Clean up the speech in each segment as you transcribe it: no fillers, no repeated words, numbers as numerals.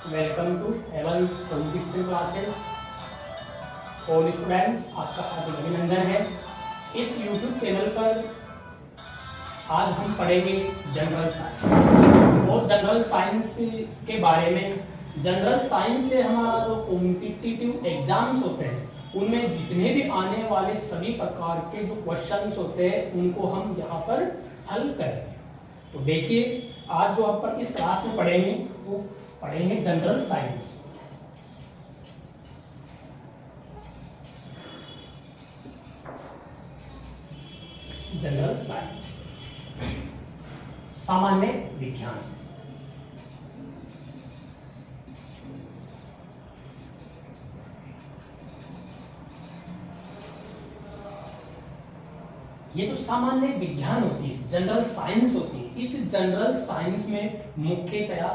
Welcome to Heaven's communication classes. All students, आपका हार्दिक अभिनंदन है। इस YouTube चैनल पर आज हम पढ़ेंगे जनरल साइंस और जनरल साइंस के बारे में। जनरल साइंस से हमारा जो कॉम्पिटिटिव एग्जाम्स होते हैं उनमें जितने भी आने वाले सभी प्रकार के जो क्वेश्चंस होते हैं उनको हम यहाँ पर हल करेंगे। तो देखिए, आज जो आप इस क्लास में पढ़ेंगे वो पढ़ेंगे जनरल साइंस। जनरल साइंस सामान्य विज्ञान। ये जो सामान्य विज्ञान होती है, जनरल साइंस होती है, इस जनरल साइंस में मुख्यतया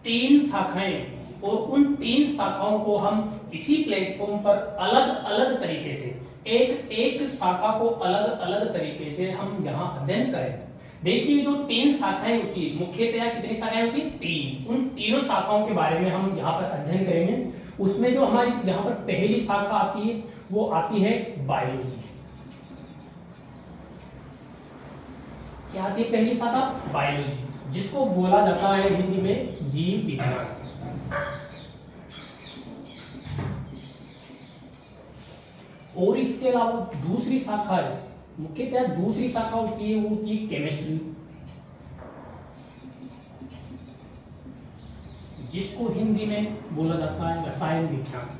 3 शाखाएं होती हैं और उन 3 शाखाओं को हम इसी प्लेटफॉर्म पर अलग अलग तरीके से एक शाखा को अलग अलग तरीके से हम यहाँ अध्ययन करें। देखिए, जो 3 शाखाएं होती है, मुख्यतया कितनी शाखाएं होती है? 3। उन तीनों शाखाओं के बारे में हम यहाँ पर अध्ययन करेंगे। उसमें जो हमारी यहाँ पर पहली शाखा आती है वो आती है बायोलॉजी। क्या आती है पहली शाखा? बायोलॉजी, जिसको बोला जाता है हिंदी में जीव विज्ञान। और इसके अलावा दूसरी शाखा है, मुख्यतः दूसरी शाखा होती है वो होती है केमिस्ट्री, जिसको हिंदी में बोला जाता है रसायन विज्ञान।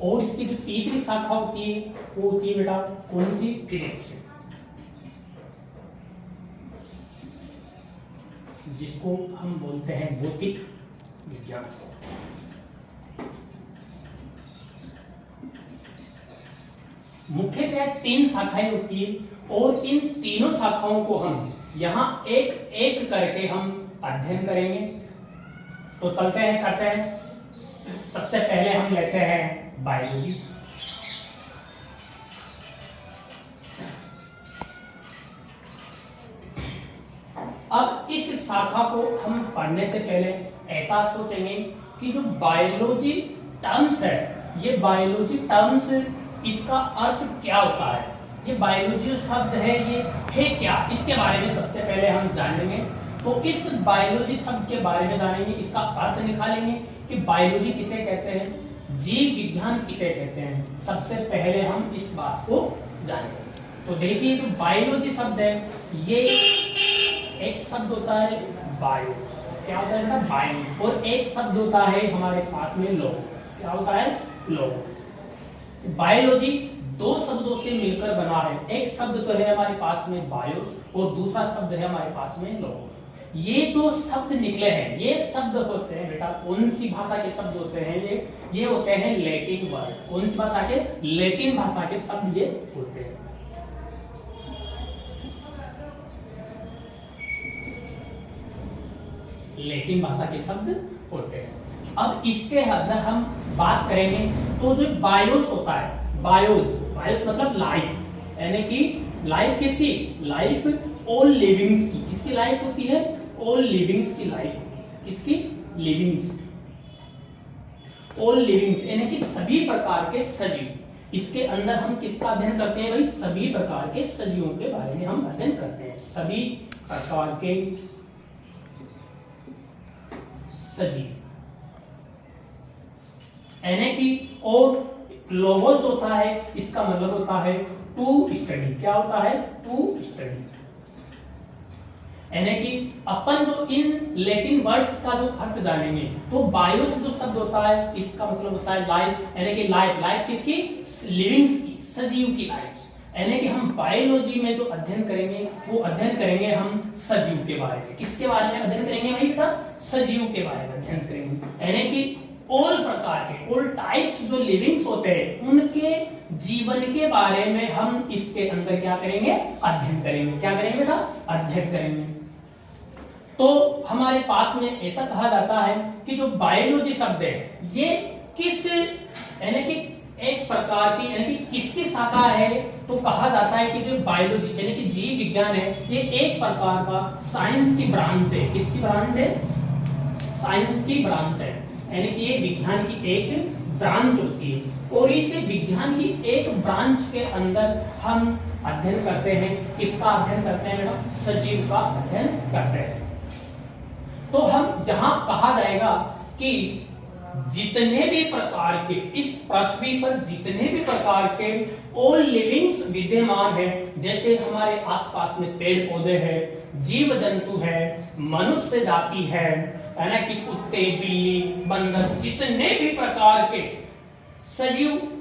और इसकी जो तीसरी शाखा होती है वो होती है बेटा कौन सी? फिजिक्स, जिसको हम बोलते हैं भौतिक विज्ञान। मुख्यतः 3 शाखाएं होती है और इन तीनों शाखाओं को हम यहाँ एक एक करके हम अध्ययन करेंगे। तो चलते हैं, करते हैं। सबसे पहले हम लेते हैं बायोलॉजी। अब इस शाखा को हम पढ़ने से पहले ऐसा सोचेंगे कि जो बायोलॉजी टर्म्स है, ये बायोलॉजी टर्म्स, इसका अर्थ क्या होता है? ये बायोलॉजी जो शब्द है ये है क्या? इसके बारे में सबसे पहले हम जानेंगे। तो इस बायोलॉजी शब्द के बारे में जानेंगे, इसका अर्थ निकालेंगे कि बायोलॉजी किसे कहते हैं, जीव विज्ञान किसे कहते हैं। सबसे पहले हम इस बात को जानेंगे। तो देखिए, जो बायोलॉजी शब्द है ये एक शब्द होता है बायोस। क्या होता है? बायोस। और एक शब्द होता है हमारे पास में लोगोस। क्या होता है? लोगोस। बायोलॉजी 2 शब्दों से मिलकर बना है। एक शब्द तो है हमारे पास में बायोस और दूसरा शब्द है हमारे पास में लोगोस। ये जो शब्द निकले हैं, ये शब्द होते हैं बेटा कौन सी भाषा के शब्द होते हैं? ये होते हैं लैटिन वर्ड। कौन सी भाषा के? लैटिन भाषा के शब्द ये होते हैं। लैटिन भाषा के शब्द होते हैं। अब इसके अंदर हम बात करेंगे तो जो बायोस होता है, बायोस मतलब लाइफ, यानी कि लाइफ किसकी? लाइफ ऑल लिविंग्स की। किसकी लाइफ होती है? ऑल लिविंग्स की लाइफ होती है। किसकी? लिविंग्स। ऑल लिविंग्स यानी कि सभी प्रकार के सजीव। इसके अंदर हम किसका अध्ययन करते हैं भाई? सभी प्रकार के सजीवों के बारे में हम अध्ययन करते हैं। सभी प्रकार के सजीव यानी कि, और लोगोस होता है, इसका मतलब होता है टू स्टडी। क्या होता है? To study. यानी कि अपन जो इन लैटिन वर्ड्स का जो अर्थ जानेंगे तो बायोस जो शब्द होता है इसका मतलब होता है लाइफ, यानी कि लाइफ किसकी? लिविंग्स की, सजीव की लाइफ। यानी कि हम बायोलॉजी में जो अध्ययन करेंगे वो अध्ययन करेंगे हम सजीव के बारे में। किसके बारे में अध्ययन करेंगे भाई बेटा? सजीव के बारे में अध्ययन करेंगे। यानी कि ऑल प्रकार के, ऑल टाइप्स जो लिविंग्स होते हैं उनके जीवन के बारे में हम इसके अंदर क्या करेंगे? अध्ययन करेंगे। क्या करेंगे बेटा? अध्ययन करेंगे। तो हमारे पास में ऐसा कहा जाता है कि जो बायोलॉजी शब्द है ये किस, यानी कि एक प्रकार की, यानी कि किसकी शाखा है, तो कहा जाता है कि जो बायोलॉजी यानी कि जीव विज्ञान है, ये एक प्रकार का साइंस की ब्रांच है। किसकी ब्रांच है? साइंस की ब्रांच है, यानी कि ये विज्ञान की एक ब्रांच होती है। और इस विज्ञान की एक ब्रांच के अंदर हम अध्ययन करते हैं, किसका अध्ययन करते हैं बेटा? सजीव का अध्ययन करते हैं। तो हम यहाँ कहा जाएगा कि जितने भी प्रकार के इस पृथ्वी पर जितने भी प्रकार के ऑल लिविंग्स विद्यमान है, जैसे हमारे आसपास में पेड़ पौधे हैं, जीव जंतु है, मनुष्य जाति है ना, कि कुत्ते, बिल्ली, बंदर, जितने भी प्रकार के सजीव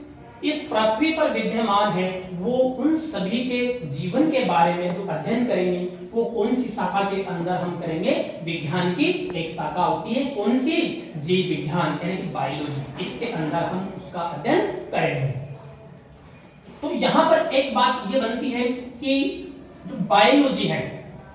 इस पृथ्वी पर विद्यमान है, वो उन सभी के जीवन के बारे में जो अध्ययन करेंगे, वो कौन सी शाखा के अंदर हम करेंगे? विज्ञान की एक शाखा होती है, कौन सी? जीव विज्ञान यानी कि बायोलॉजी। इसके अंदर हम उसका अध्ययन करेंगे। तो यहाँ पर एक बात ये बनती है कि जो बायोलॉजी है,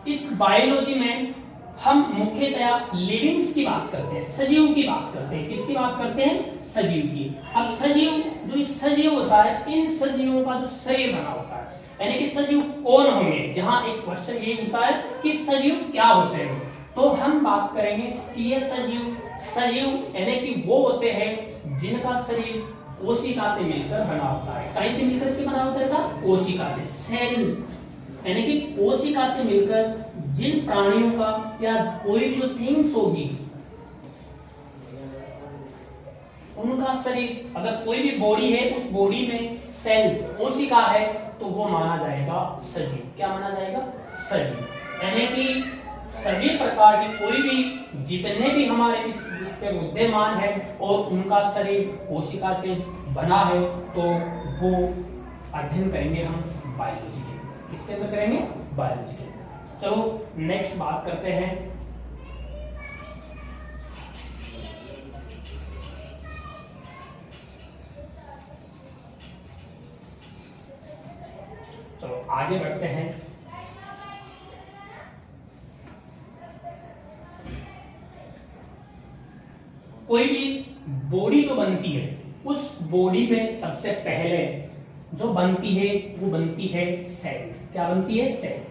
इस बायोलॉजी में हम मुख्यतया लिविंग्स की बात करते हैं, सजीव की बात करते हैं। किसकी बात करते हैं? सजीव की। अब सजीव, जो सजीव होता है, इन सजीवों का जो शरीर बना होता है, यानी कि सजीव कौन होंगे? यहाँ एक क्वेश्चन ये होता है कि सजीव क्या होते हैं। तो हम बात करेंगे कि ये सजीव यानी कि वो होते हैं जिनका शरीर कोशिका से मिलकर बना होता है। कहीं से मिलकर के बना होता है? कोशिका से, सेल, यानी कि कोशिका से मिलकर जिन प्राणियों का या कोई भी जो थिंग्स होगी, उनका शरीर, अगर कोई भी बॉडी है, उस बॉडी में सेल्स, कोशिका है, तो वो माना जाएगा सजीव। क्या माना जाएगा? सजीव। यानी कि सभी प्रकार की कोई भी जितने भी हमारे इस पे विद्यमान है और उनका शरीर कोशिका से बना है, तो वो अध्ययन करेंगे हम बायोलॉजी के। किसके अंदर करेंगे? बायोलॉजी के। चलो नेक्स्ट बात करते हैं। चलो आगे बढ़ते हैं। कोई भी बॉडी जो बनती है, उस बॉडी में सबसे पहले जो बनती है वो बनती है सेल्स। क्या बनती है? सेल,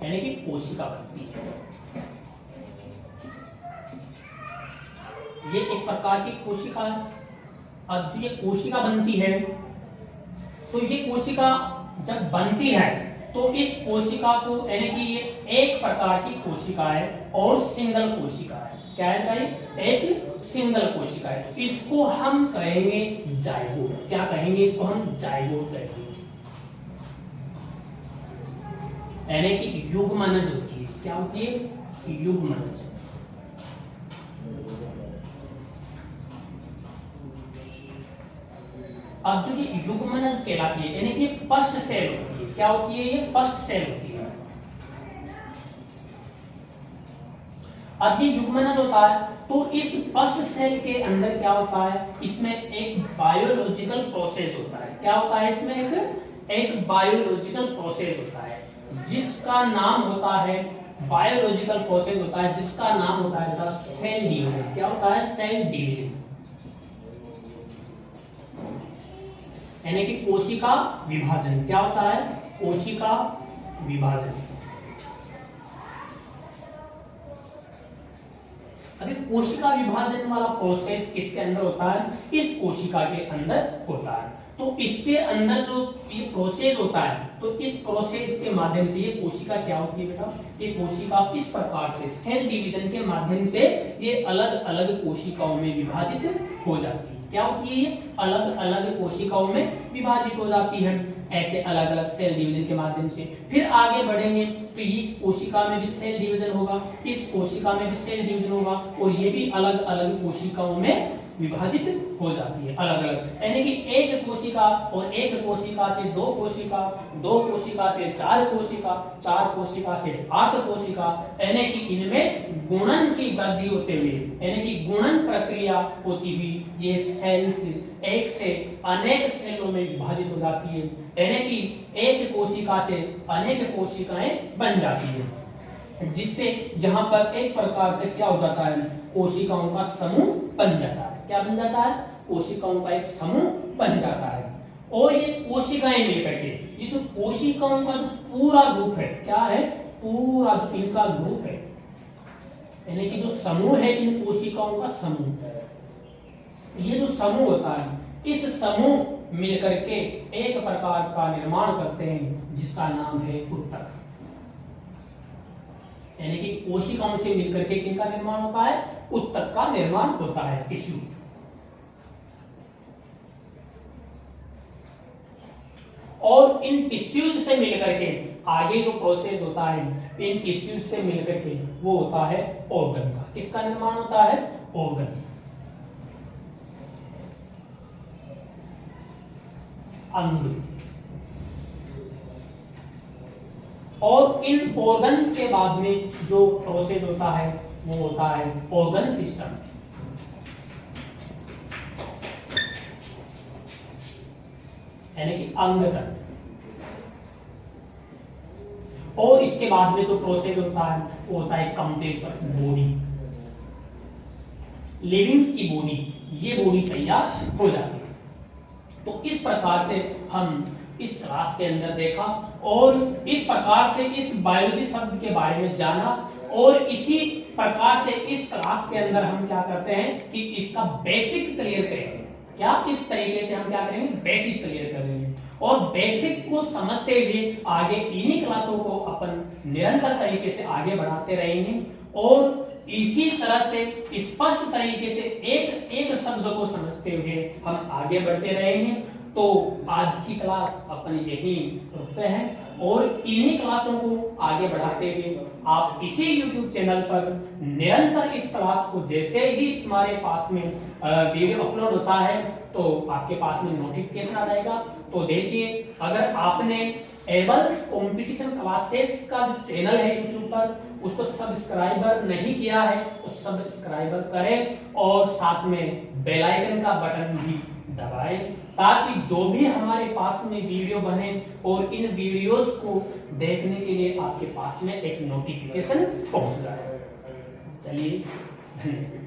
यानी कि कोशिका बनती है। ये एक प्रकार की कोशिका है। अब जो ये कोशिका बनती है, तो ये कोशिका जब बनती है, तो इस कोशिका को, यानी कि ये एक प्रकार की कोशिका है और सिंगल कोशिका है। क्या है भाई? एक सिंगल कोशिका है। तो इसको हम कहेंगे जाइगोट। क्या कहेंगे? इसको हम जाइगोट कहेंगे, यानी कि युग्मनज होती है। क्या होती है? युग्मनज। अब जो ये युग्मनज कहलाती है, यानी कि फर्स्ट सेल होती है। क्या होती है? ये फर्स्ट सेल होती है। अब ये युग्मनज होता है, तो इस फर्स्ट सेल के अंदर क्या होता है? इसमें एक बायोलॉजिकल प्रोसेस होता है। क्या होता है? इसमें एक बायोलॉजिकल प्रोसेस होता है, जिसका नाम होता है, बायोलॉजिकल प्रोसेस होता है जिसका नाम होता है सेल डिवीजन। क्या होता है? सेल डिवीजन, यानी कि कोशिका विभाजन। क्या होता है? कोशिका विभाजन। अभी कोशिका विभाजन वाला प्रोसेस किसके अंदर होता है? इस कोशिका के अंदर होता है। तो इसके अंदर जो ये प्रोसेस होता है, तो इस प्रोसेस के माध्यम से ये कोशिका क्या होती है बेटा? ये कोशिका इस प्रकार से सेल डिवीजन के माध्यम से ये अलग अलग कोशिकाओं में विभाजित हो जाती है। क्या होती है? ये अलग अलग कोशिकाओं में विभाजित हो जाती है, ऐसे अलग अलग सेल डिवीजन के माध्यम से। फिर आगे बढ़ेंगे तो इस कोशिका में भी सेल डिवीजन होगा, इस कोशिका में भी सेल डिवीजन होगा, और ये भी अलग अलग कोशिकाओं में विभाजित हो जाती है, अलग अलग। यानी कि एक कोशिका और एक कोशिका से दो कोशिका, दो कोशिका से चार कोशिका, चार कोशिका से 8 कोशिका, यानी कि इनमें गुणन की वृद्धि होते हुए, यानी कि गुणन प्रक्रिया होती हुई ये सेल्स एक से अनेक सेलों में विभाजित हो जाती है, यानी कि एक कोशिका से अनेक कोशिकाएं बन जाती है, जिससे यहाँ पर एक प्रकार का क्या हो जाता है? कोशिकाओं का समूह बन जाता है। क्या बन जाता है? कोशिकाओं का एक समूह बन जाता है। और ये कोशिकाएं मिलकर के, ये जो कोशिकाओं का जो पूरा ग्रुप है, क्या है, पूरा जो इनका ग्रुप है, यानी कि जो समूह है इन कोशिकाओं का समूह, ये जो समूह होता है, इस समूह मिलकर के एक प्रकार का निर्माण करते हैं जिसका नाम है उत्तक। यानी कि कोशिकाओं से मिलकर के किनका निर्माण होता है, उत्तक का निर्माण होता है, टिश्यू। और इन टिश्यूज से मिलकर के आगे जो प्रोसेस होता है, इन टिश्यूज से मिलकर के वो होता है ऑर्गन का। किसका निर्माण होता है, ऑर्गन, अंग। और इन ऑर्गन्स के बाद में जो प्रोसेस होता है वो होता है ऑर्गन सिस्टम। यानी कि अंग तंत्र। और इसके बाद में जो प्रोसेस होता है वो होता है कंप्लीट बॉडी, लिविंग्स की बॉडी, ये बॉडी तैयार हो जाती है। तो इस प्रकार से हम इस क्लास के अंदर देखा और इस प्रकार से इस बायोलॉजी शब्द के बारे में जाना। और इसी प्रकार से इस क्लास के अंदर हम क्या करते हैं कि इसका बेसिक क्लियर करेंगे। क्या इस तरीके से हम क्या करेंगे, बेसिक क्लियर करेंगे। और बेसिक को समझते हुए आगे इन्हीं क्लासों को अपन निरंतर तरीके से आगे बढ़ाते रहेंगे और इसी तरह से स्पष्ट तरीके से एक एक शब्द को समझते हुए हम आगे बढ़ते रहेंगे। तो आज की क्लास अपन यही रुकते हैं और इन्हीं क्लासों को आगे बढ़ाते हुए आप इसी YouTube चैनल पर निरंतर इस क्लास को, जैसे ही तुम्हारे पास में वीडियो अपलोड होता है तो आपके पास में नोटिफिकेशन आ जाएगा। तो देखिए, अगर आपने एबल्स कंपटीशन क्लासेस का जो चैनल है YouTube पर उसको सब्सक्राइबर नहीं किया है तो सब्सक्राइबर करें और साथ में बेल आइकन का बटन भी दबाएं ताकि जो भी हमारे पास में वीडियो बने और इन वीडियोस को देखने के लिए आपके पास में एक नोटिफिकेशन पहुंच जाए। चलिए, धन्यवाद।